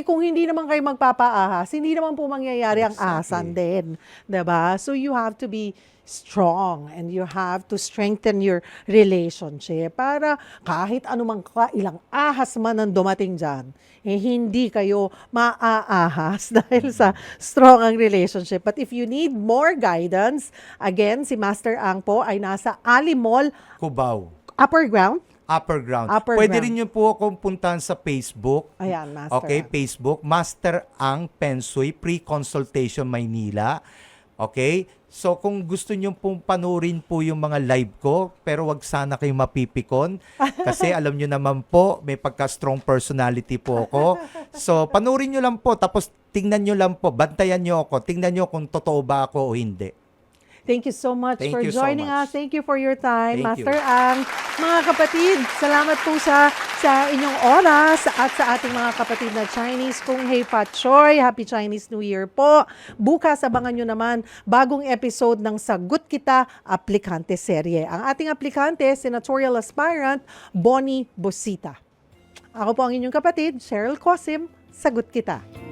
kung hindi naman kayo magpapaahas, hindi naman po mangyayari ang ahasan din. 'Di ba? So you have to be strong and you have to strengthen your relationship para kahit anumang ilang ahas man ang dumating dyan, hindi kayo maaahas dahil sa strong ang relationship. But if you need more guidance, again, si Master Ang po ay nasa Ali Mall, Cubao. upper ground. Upper ground. Upper Pwede ground. rin nyo po akong puntahan sa Facebook. Ayan, Master Okay, Ang. Facebook. Master Ang Pensoy, Pre-Consultation Maynila. Okay? So, kung gusto nyo pong panurin po yung mga live ko, pero wag sana kayo mapipikon. Kasi alam nyo naman po, may pagka-strong personality po ako. So, panurin nyo lang po. Tapos, tingnan nyo lang po. Bantayan nyo ako. Tingnan nyo kung totoo ba ako o hindi. Thank you so much Thank for you so joining much. us. Thank you for your time, Thank Master you. Ang. Mga kapatid, salamat po sa inyong oras at sa ating mga kapatid na Chinese. Kung Hey Pat Choy, Happy Chinese New Year po. Bukas, abangan nyo naman bagong episode ng Sagot Kita Aplikante Serye. Ang ating aplikante, senatorial aspirant, Bonnie Bosita. Ako po ang inyong kapatid, Cheryl Cosim. Sagot Kita.